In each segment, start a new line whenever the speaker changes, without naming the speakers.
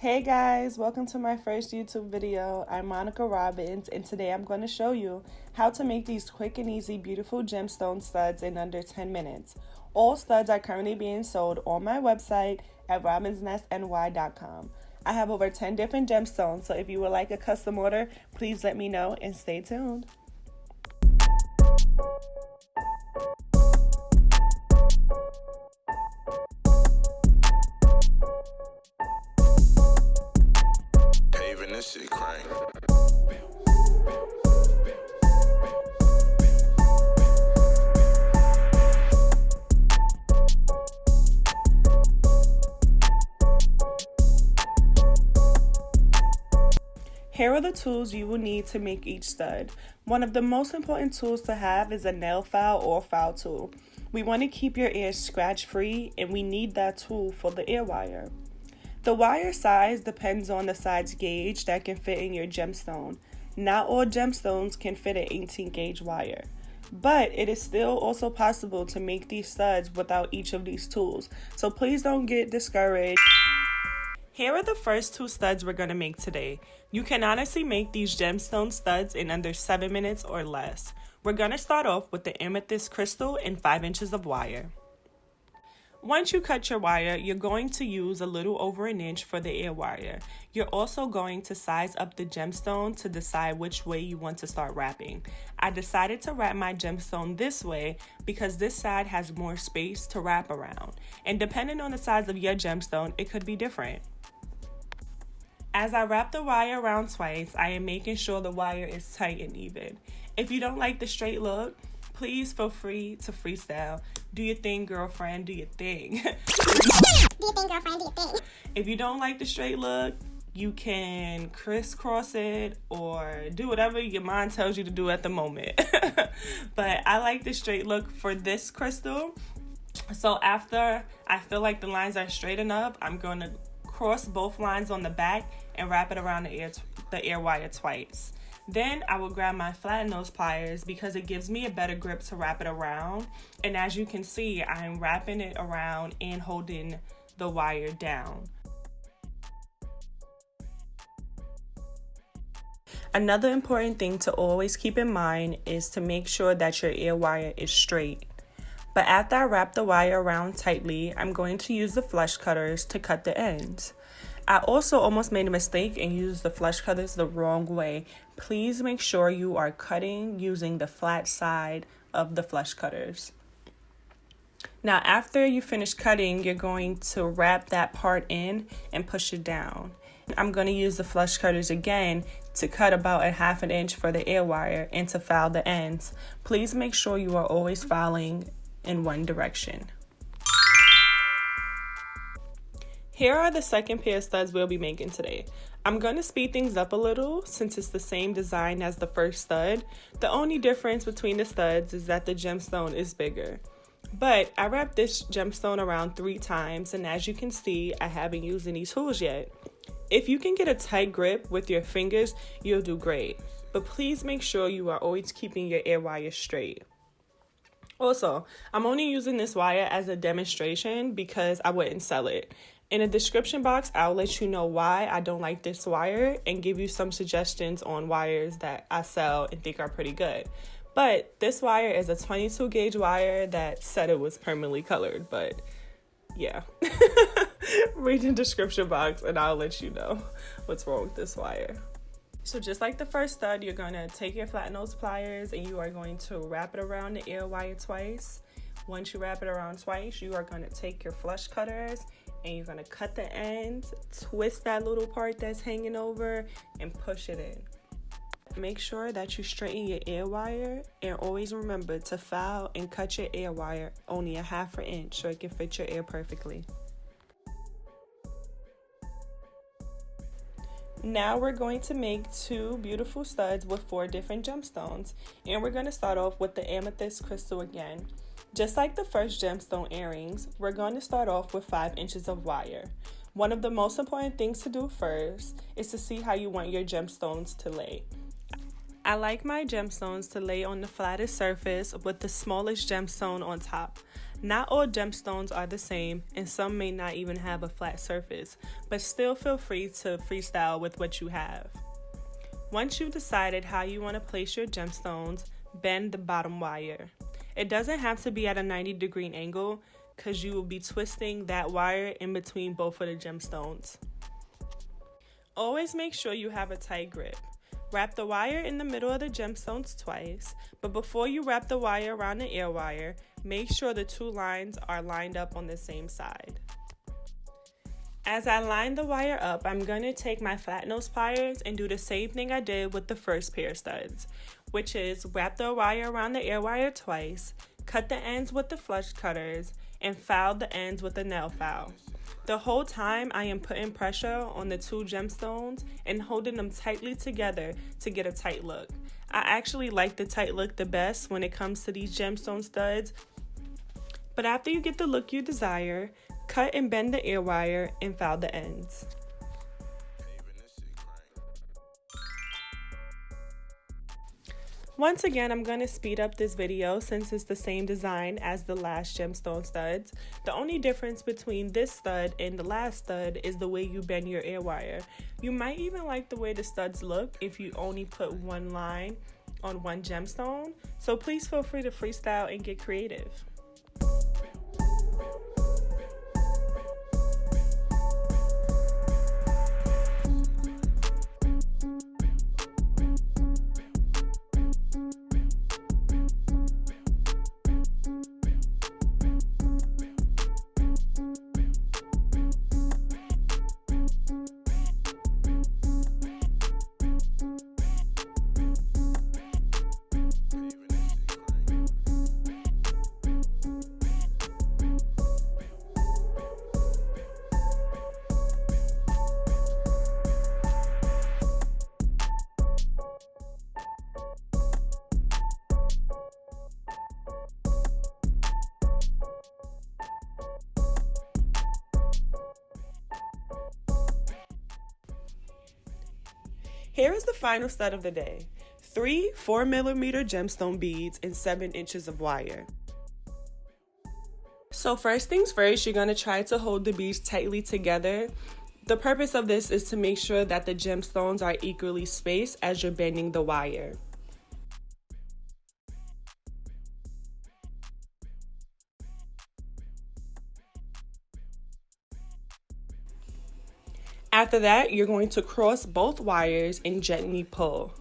Hey guys, welcome to my first YouTube video. I'm Monica Robbins, and today I'm going to show you how to make these quick and easy beautiful gemstone studs in under 10 minutes. All studs are currently being sold on my website at robinsnestny.com. I have over 10 different gemstones, so if you would like a custom order, please let me know and stay tuned.
This shit crank.
Here are the tools you will need to make each stud. One of the most important tools to have is a nail file or file tool. We want to keep your ears scratch free, and we need that tool for the ear wire. The wire size depends on the size gauge that can fit in your gemstone. Not all gemstones can fit an 18 gauge wire, but it is still also possible to make these studs without each of these tools, so please don't get discouraged. Here are the first two studs we're going to make today. You can honestly make these gemstone studs in under 7 minutes or less. We're going to start off with the amethyst crystal and 5 inches of wire. Once you cut your wire, you're going to use a little over an inch for the ear wire. You're also going to size up the gemstone to decide which way you want to start wrapping. I decided to wrap my gemstone this way because this side has more space to wrap around. And depending on the size of your gemstone, it could be different. As I wrap the wire around twice, I am making sure the wire is tight and even. If you don't like the straight look, please feel free to freestyle. Do your thing, girlfriend, do your thing. If you don't like the straight look, you can crisscross it or do whatever your mind tells you to do at the moment. But I like the straight look for this crystal. So after I feel like the lines are straight enough, I'm going to cross both lines on the back and wrap it around the ear wire twice. Then I will grab my flat nose pliers because it gives me a better grip to wrap it around. And as you can see, I'm wrapping it around and holding the wire down. Another important thing to always keep in mind is to make sure that your ear wire is straight. But after I wrap the wire around tightly, I'm going to use the flush cutters to cut the ends. I also almost made a mistake and used the flush cutters the wrong way. Please make sure you are cutting using the flat side of the flush cutters. Now, after you finish cutting, you're going to wrap that part in and push it down. I'm going to use the flush cutters again to cut about 1/2 inch for the ear wire and to file the ends. Please make sure you are always filing in one direction. Here are the second pair of studs we'll be making today. I'm going to speed things up a little since it's the same design as the first stud. The only difference between the studs is that the gemstone is bigger. But I wrapped this gemstone around 3 times, and as you can see, I haven't used any tools yet. If you can get a tight grip with your fingers, you'll do great. But please make sure you are always keeping your ear wire straight. Also, I'm only using this wire as a demonstration because I wouldn't sell it. In the description box, I'll let you know why I don't like this wire and give you some suggestions on wires that I sell and think are pretty good. But this wire is a 22 gauge wire that said it was permanently colored, but yeah. Read the description box and I'll let you know what's wrong with this wire. So just like the first stud, you're going to take your flat nose pliers and you are going to wrap it around the ear wire twice. Once you wrap it around twice, you are going to take your flush cutters and you're going to cut the ends, twist that little part that's hanging over, and push it in. Make sure that you straighten your ear wire, and always remember to file and cut your ear wire only 1/2 inch so it can fit your ear perfectly. Now we're going to make 2 beautiful studs with 4 different gemstones, and we're going to start off with the amethyst crystal again. Just like the first gemstone earrings, we're going to start off with 5 inches of wire. One of the most important things to do first is to see how you want your gemstones to lay. I like my gemstones to lay on the flattest surface with the smallest gemstone on top. Not all gemstones are the same, and some may not even have a flat surface, but still feel free to freestyle with what you have. Once you've decided how you want to place your gemstones, bend the bottom wire. It doesn't have to be at a 90-degree angle because you will be twisting that wire in between both of the gemstones. Always make sure you have a tight grip. Wrap the wire in the middle of the gemstones twice, but before you wrap the wire around the air wire, make sure the two lines are lined up on the same side. As I line the wire up, I'm going to take my flat nose pliers and do the same thing I did with the first pair of studs, which is wrap the wire around the air wire twice, cut the ends with the flush cutters, and file the ends with a nail file. The whole time I am putting pressure on the two gemstones and holding them tightly together to get a tight look. I actually like the tight look the best when it comes to these gemstone studs. But after you get the look you desire, cut and bend the air wire and file the ends. Once again, I'm going to speed up this video since it's the same design as the last gemstone studs. The only difference between this stud and the last stud is the way you bend your air wire. You might even like the way the studs look if you only put one line on one gemstone, so please feel free to freestyle and get creative. Here is the final stud of the day. 3 4mm gemstone beads and 7 inches of wire. So first things first, you're going to try to hold the beads tightly together. The purpose of this is to make sure that the gemstones are equally spaced as you're bending the wire. After that, you're going to cross both wires and gently pull.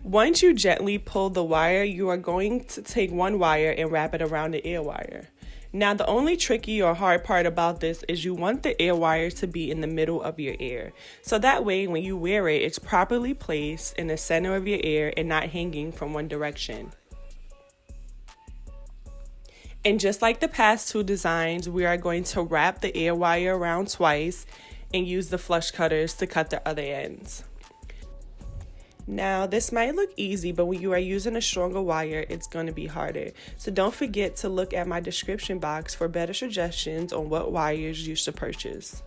Once you gently pull the wire, you are going to take one wire and wrap it around the air wire. Now, the only tricky or hard part about this is you want the air wire to be in the middle of your ear. So that way, when you wear it, it's properly placed in the center of your ear and not hanging from one direction. And just like the past two designs, we are going to wrap the air wire around twice and use the flush cutters to cut the other ends. Now, this might look easy, but when you are using a stronger wire, it's going to be harder. So don't forget to look at my description box for better suggestions on what wires you should purchase.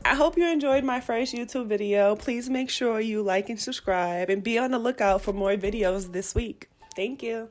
I hope you enjoyed my first YouTube video. Please make sure you like and subscribe and be on the lookout for more videos this week. Thank you.